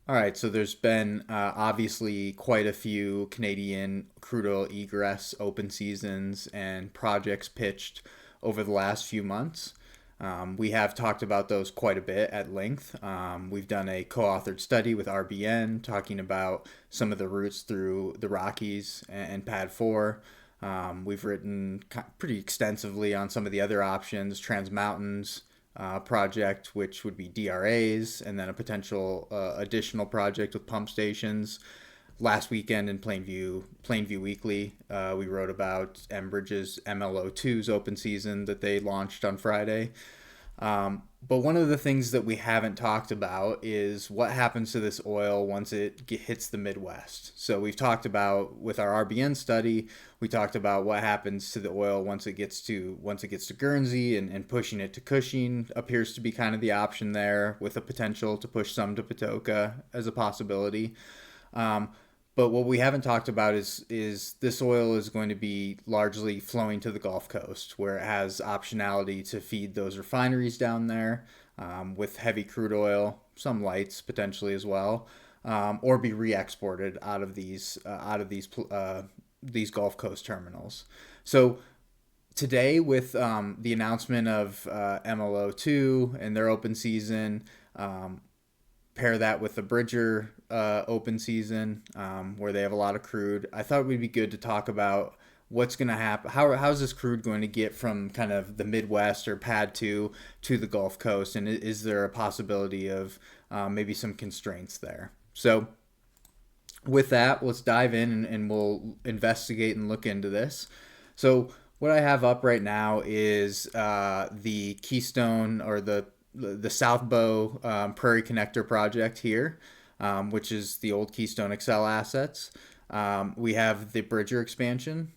All right, so there's been obviously quite a few Canadian crude oil egress open seasons and projects pitched over the last few months. We have talked about those quite a bit at length. We've done a co authored study with RBN talking about some of the routes through the Rockies and Pad 4. We've written pretty extensively on some of the other options, Trans Mountains, project, which would be DRAs, and then a potential additional project with pump stations. Last weekend in Plainview Weekly, we wrote about Enbridge's MLO2's open season that they launched on Friday. But one of the things that we haven't talked about is what happens to this oil once it hits the Midwest. So we've talked about with our RBN study, we talked about what happens to the oil once it gets to Guernsey and pushing it to Cushing appears to be kind of the option there, with a potential to push some to Patoka as a possibility. But what we haven't talked about is this oil is going to be largely flowing to the Gulf Coast, where it has optionality to feed those refineries down there with heavy crude oil, some lights potentially as well, or be re-exported out of these Gulf Coast terminals. So today, with the announcement of MLO2 and their open season, pair that with the Bridger open season, where they have a lot of crude, I thought it would be good to talk about what's going to happen. How's this crude going to get from kind of the Midwest or Pad 2 to the Gulf Coast? And is there a possibility of maybe some constraints there? So with that, let's dive in and we'll investigate and look into this. So what I have up right now is the Keystone, or the South Bow Prairie Connector project here, which is the old Keystone XL assets. We have the Bridger expansion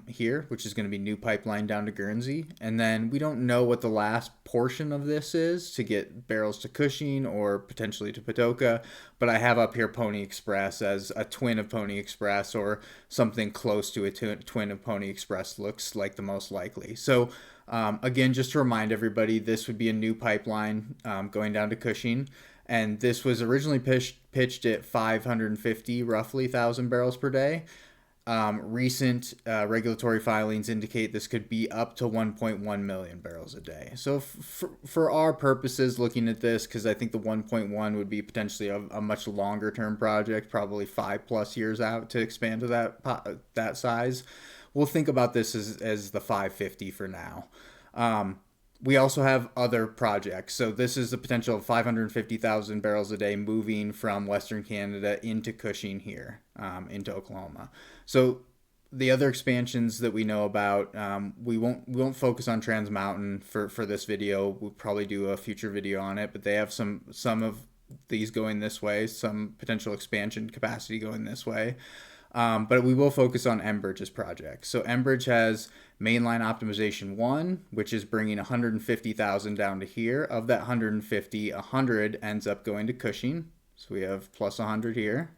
here, which is going to be new pipeline down to Guernsey. And then we don't know what the last portion of this is to get barrels to Cushing or potentially to Patoka, but I have up here Pony Express as a twin of Pony Express, or something close to a twin of Pony Express looks like the most likely. So again, just to remind everybody, this would be a new pipeline going down to Cushing. And this was originally pitched at 550 roughly thousand barrels per day. Recent regulatory filings indicate this could be up to 1.1 million barrels a day. So for our purposes, looking at this, because I think the 1.1 would be potentially a much longer term project, probably 5+ years out to expand to that size. We'll think about this as the 550 for now. We also have other projects. So this is the potential of 550,000 barrels a day moving from Western Canada into Cushing here, into Oklahoma. So the other expansions that we know about, we won't focus on Trans Mountain for this video. We'll probably do a future video on it, but they have some of these going this way, some potential expansion capacity going this way. But we will focus on Enbridge's project. So Enbridge has Mainline Optimization 1, which is bringing 150,000 down to here. Of that 150, 100 ends up going to Cushing. So we have plus 100 here.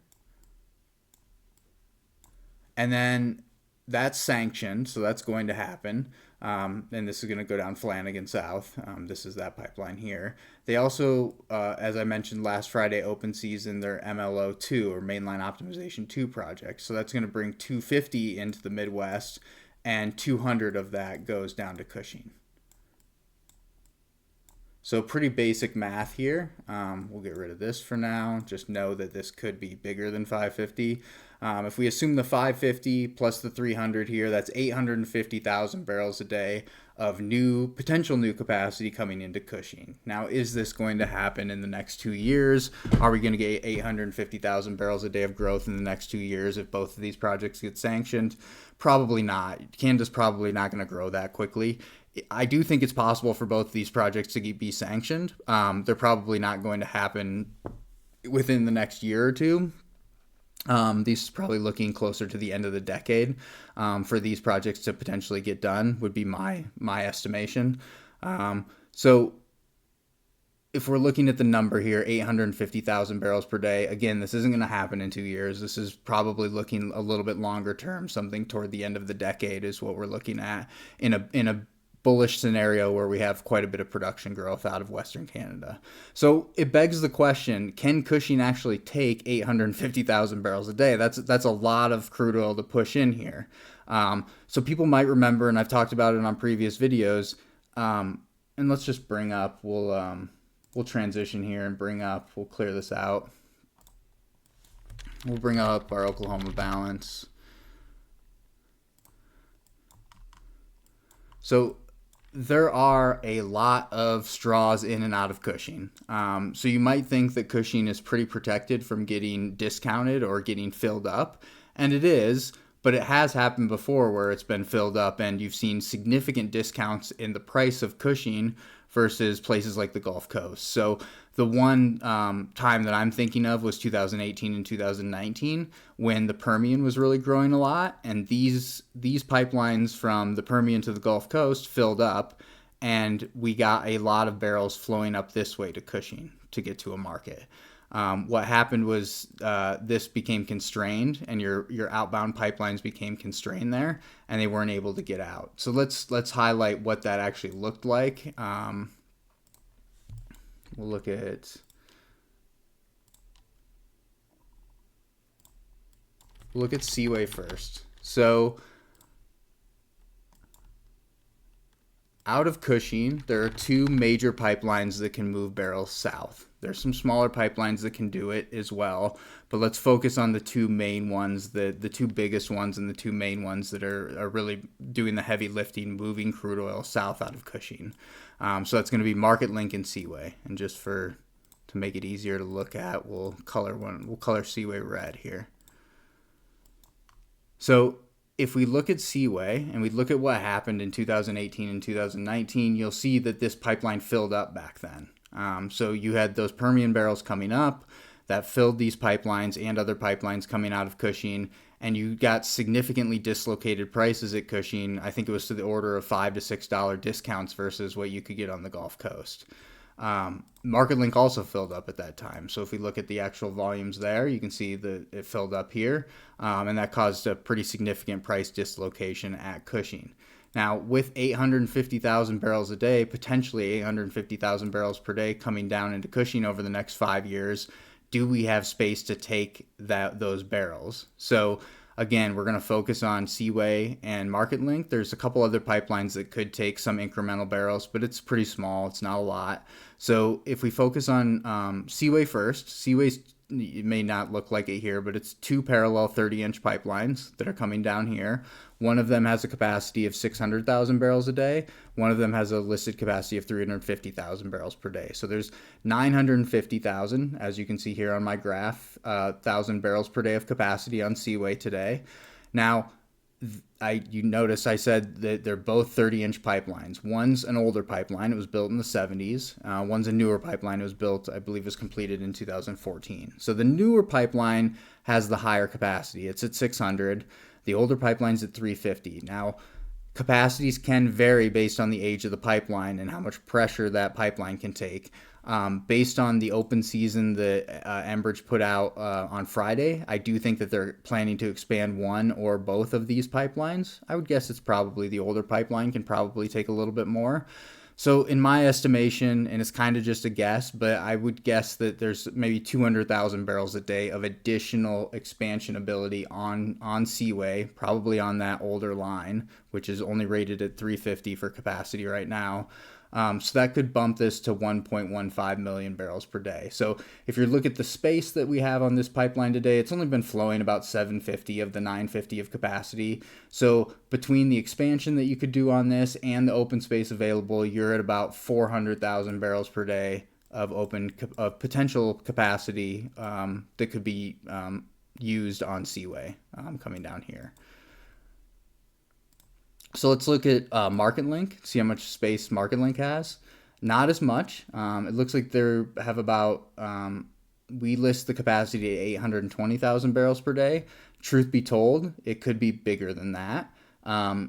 And then that's sanctioned, so that's going to happen. And this is going to go down Flanagan South. This is that pipeline here. They also, as I mentioned last Friday, open season their MLO2, or Mainline Optimization 2 project. So that's going to bring 250 into the Midwest, and 200 of that goes down to Cushing. So pretty basic math here. We'll get rid of this for now. Just know that this could be bigger than 550. If we assume the 550 plus the 300 here, that's 850,000 barrels a day of potential new capacity coming into Cushing. Now, is this going to happen in the next 2 years? Are we going to get 850,000 barrels a day of growth in the next 2 years if both of these projects get sanctioned? Probably not. Canada's probably not going to grow that quickly. I do think it's possible for both of these projects to be sanctioned. They're probably not going to happen within the next year or two. These are probably looking closer to the end of the decade for these projects to potentially get done, would be my estimation. So if we're looking at the number here, 850,000 barrels per day, again, this isn't going to happen in 2 years. This is probably looking a little bit longer term. Something toward the end of the decade is what we're looking at in a bullish scenario where we have quite a bit of production growth out of Western Canada. So it begs the question, can Cushing actually take 850,000 barrels a day? That's a lot of crude oil to push in here. So people might remember, and I've talked about it on previous videos, and let's just bring up, we'll transition here and we'll clear this out. We'll bring up our Oklahoma balance. So there are a lot of straws in and out of Cushing. So you might think that Cushing is pretty protected from getting discounted or getting filled up, and it is, but it has happened before where it's been filled up and you've seen significant discounts in the price of Cushing versus places like the Gulf Coast. So the one time that I'm thinking of was 2018 and 2019 when the Permian was really growing a lot, and these pipelines from the Permian to the Gulf Coast filled up, and we got a lot of barrels flowing up this way to Cushing to get to a market. What happened was this became constrained, and your outbound pipelines became constrained there, and they weren't able to get out. So let's highlight what that actually looked like. We'll look at Seaway first. So out of Cushing, there are two major pipelines that can move barrels south. There's some smaller pipelines that can do it as well, but let's focus on the two main ones, the two biggest ones and the two main ones that are really doing the heavy lifting, moving crude oil south out of Cushing. So that's going to be Marketlink and Seaway. And just to make it easier to look at, we'll color Seaway red here. So if we look at Seaway and we look at what happened in 2018 and 2019, you'll see that this pipeline filled up back then. So you had those Permian barrels coming up that filled these pipelines and other pipelines coming out of Cushing, and you got significantly dislocated prices at Cushing. I think it was to the order of $5 to $6 discounts versus what you could get on the Gulf Coast. Marketlink also filled up at that time. So if we look at the actual volumes there, you can see that it filled up here, and that caused a pretty significant price dislocation at Cushing. Now, with 850,000 barrels a day, potentially 850,000 barrels per day coming down into Cushing over the next 5 years, do we have space to take those barrels? So again, we're going to focus on Seaway and Marketlink. There's a couple other pipelines that could take some incremental barrels, but it's pretty small. It's not a lot. So if we focus on Seaway first, Seaway's, it may not look like it here, but it's two parallel 30-inch pipelines that are coming down here. One of them has a capacity of 600,000 barrels a day. One of them has a listed capacity of 350,000 barrels per day. So there's 950,000, as you can see here on my graph, 1,000 barrels per day of capacity on Seaway today. Now, you notice I said that they're both 30-inch pipelines. One's an older pipeline. It was built in the 70s. One's a newer pipeline. It was built, I believe, was completed in 2014. So the newer pipeline has the higher capacity. It's at 600. The older pipeline's at 350. Now, capacities can vary based on the age of the pipeline and how much pressure that pipeline can take. Based on the open season that Enbridge put out on Friday, I do think that they're planning to expand one or both of these pipelines. I would guess it's probably the older pipeline can probably take a little bit more. So in my estimation, and it's kind of just a guess, but I would guess that there's maybe 200,000 barrels a day of additional expansion ability on Seaway, probably on that older line, which is only rated at 350 for capacity right now. So that could bump this to 1.15 million barrels per day. So if you look at the space that we have on this pipeline today, it's only been flowing about 750 of the 950 of capacity. So between the expansion that you could do on this and the open space available, you're at about 400,000 barrels per day of potential capacity that could be used on Seaway coming down here. So let's look at Marketlink, see how much space Marketlink has. Not as much. It looks like they have about, we list the capacity at 820,000 barrels per day. Truth be told, it could be bigger than that.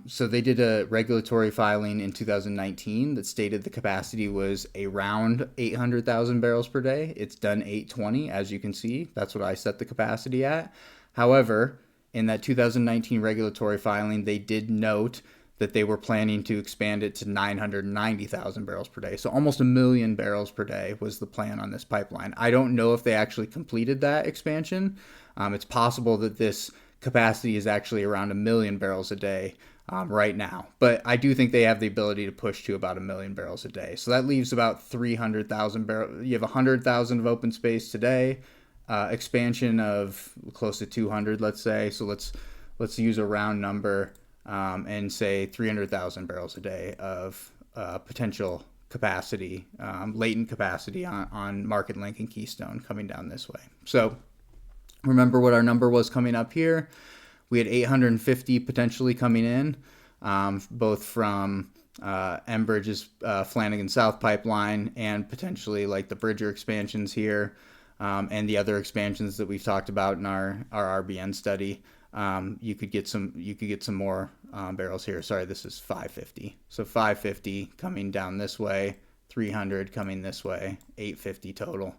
So they did a regulatory filing in 2019 that stated the capacity was around 800,000 barrels per day. It's done 820, as you can see. That's what I set the capacity at. However, in that 2019 regulatory filing, they did note that they were planning to expand it to 990,000 barrels per day. So almost 1,000,000 barrels per day was the plan on this pipeline. I don't know if they actually completed that expansion. It's possible that this capacity is actually around 1,000,000 barrels a day right now. But I do think they have the ability to push to about 1,000,000 barrels a day. So that leaves about 300,000 barrels. You have 100,000 of open space today, expansion of close to 200, let's say. So let's use a round number and say 300,000 barrels a day of potential capacity, latent capacity on Market Link and Keystone coming down this way. So remember what our number was coming up here. We had 850 potentially coming in, both from Enbridge's Flanagan South pipeline and potentially like the Bridger expansions here, and the other expansions that we've talked about in our RBN study. You could get some more barrels here. Sorry, this is 550. So 550 coming down this way, 300 coming this way, 850 total,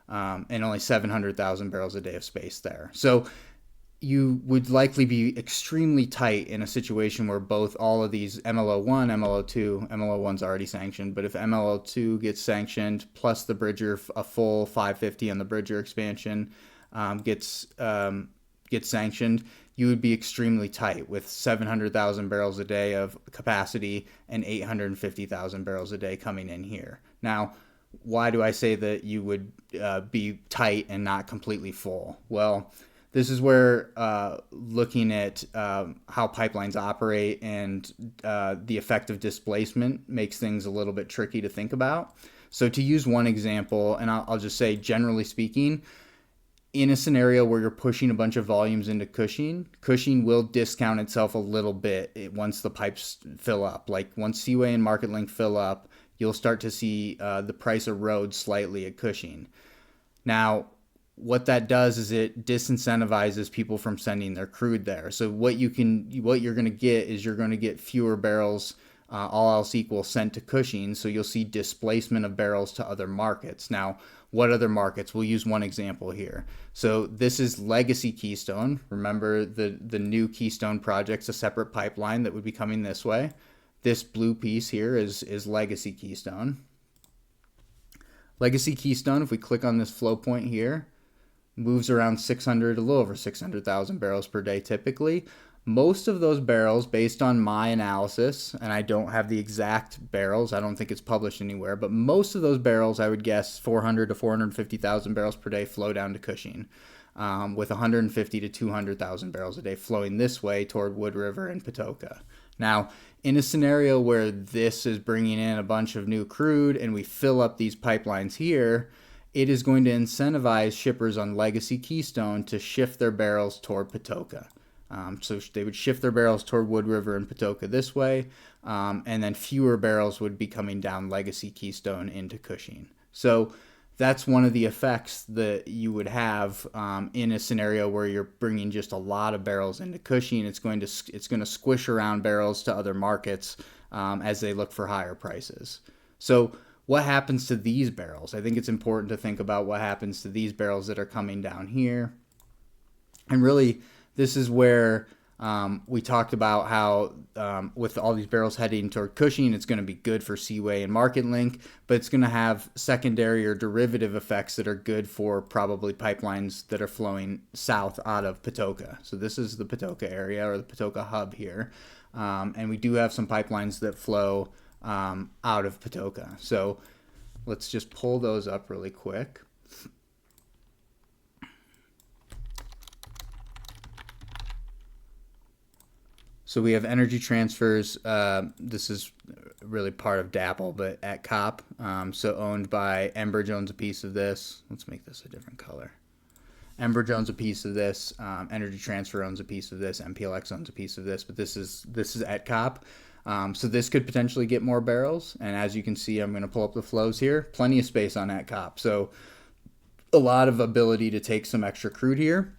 and only 700,000 barrels a day of space there. So you would likely be extremely tight in a situation where both all of these MLO1, MLO2, MLO1's already sanctioned, but if MLO2 gets sanctioned, plus the Bridger, a full 550 on the Bridger expansion gets sanctioned, you would be extremely tight with 700,000 barrels a day of capacity and 850,000 barrels a day coming in here. Now, why do I say that you would be tight and not completely full? Well, this is where looking at how pipelines operate and the effect of displacement makes things a little bit tricky to think about. So to use one example, and I'll just say generally speaking, in a scenario where you're pushing a bunch of volumes into Cushing, Cushing will discount itself a little bit once the pipes fill up. Like once Seaway and Market Link fill up, you'll start to see the price erode slightly at Cushing. Now, what that does is it disincentivizes people from sending their crude there. So what you're going to get is you're going to get fewer barrels, all else equal, sent to Cushing. So you'll see displacement of barrels to other markets. Now, what other markets? We'll use one example here. So this is Legacy Keystone. Remember the new Keystone project's a separate pipeline that would be coming this way. This blue piece here is Legacy Keystone. Legacy Keystone, if we click on this flow point here, moves around 600, a little over 600,000 barrels per day typically. Most of those barrels, based on my analysis, and I don't have the exact barrels, I don't think it's published anywhere, but most of those barrels, I would guess 400 to 450,000 barrels per day flow down to Cushing, with 150 to 200,000 barrels a day flowing this way toward Wood River and Patoka. Now, in a scenario where this is bringing in a bunch of new crude and we fill up these pipelines here, it is going to incentivize shippers on Legacy Keystone to shift their barrels toward Patoka. So they would shift their barrels toward Wood River and Patoka this way, and then fewer barrels would be coming down Legacy Keystone into Cushing. So that's one of the effects that you would have in a scenario where you're bringing just a lot of barrels into Cushing. It's going to squish around barrels to other markets as they look for higher prices. So what happens to these barrels? I think it's important to think about what happens to these barrels that are coming down here. And really, this is where we talked about how with all these barrels heading toward Cushing, it's going to be good for Seaway and Market Link, but it's going to have secondary or derivative effects that are good for probably pipelines that are flowing south out of Patoka. So this is the Patoka area or the Patoka hub here. And we do have some pipelines that flow out of Patoka. So let's just pull those up really quick. So we have Energy Transfers. This is really part of DAPL, but at COP. So owned by Enbridge owns a piece of this. Let's make this a different color. Enbridge owns a piece of this. Energy Transfer owns a piece of this. MPLX owns a piece of this. But this is at COP. So this could potentially get more barrels. And as you can see, I'm going to pull up the flows here. Plenty of space on at COP. So a lot of ability to take some extra crude here.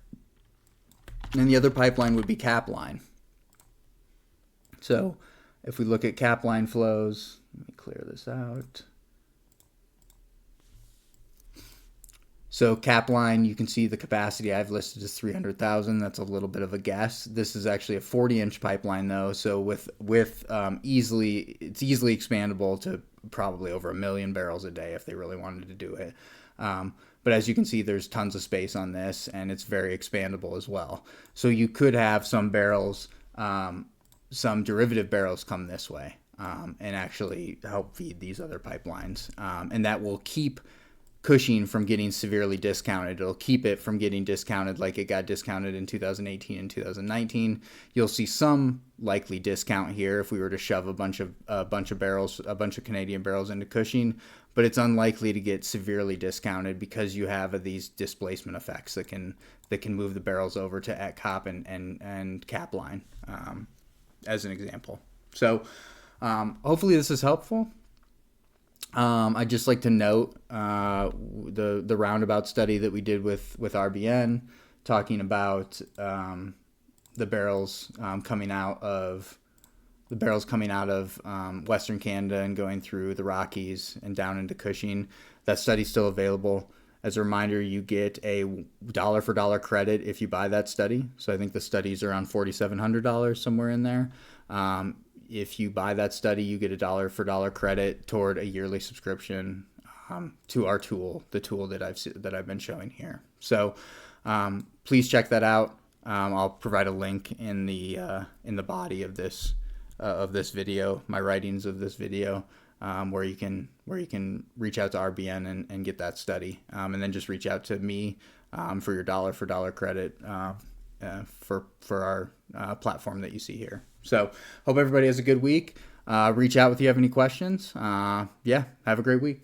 And the other pipeline would be Capline. So if we look at Capline flows, let me clear this out. So Capline, you can see the capacity I've listed is 300,000. That's a little bit of a guess. This is actually a 40-inch pipeline though, so with it's easily expandable to probably over 1 million barrels a day if they really wanted to do it. But as you can see, there's tons of space on this, and it's very expandable as well. So you could have some barrels, some derivative barrels come this way, and actually help feed these other pipelines, and that will keep Cushing from getting severely discounted. It'll keep it from getting discounted like it got discounted in 2018 and 2019. You'll see some likely discount here if we were to shove a bunch of Canadian barrels into Cushing, but it's unlikely to get severely discounted because you have these displacement effects that can move the barrels over to ETCOP and Capline, as an example. So hopefully this is helpful. I'd just like to note the roundabout study that we did with RBN, talking about the barrels coming out of Western Canada and going through the Rockies and down into Cushing. That study's still available. As a reminder, you get a dollar for dollar credit if you buy that study. So I think the study's around $4,700, somewhere in there. If you buy that study, you get a dollar for dollar credit toward a yearly subscription to our tool, the tool that I've been showing here. So please check that out. I'll provide a link in the body of this video, my writings of this video, where you can reach out to RBN and get that study, and then just reach out to me for your dollar for dollar credit for our platform that you see here. So hope everybody has a good week. Reach out if you have any questions. Have a great week.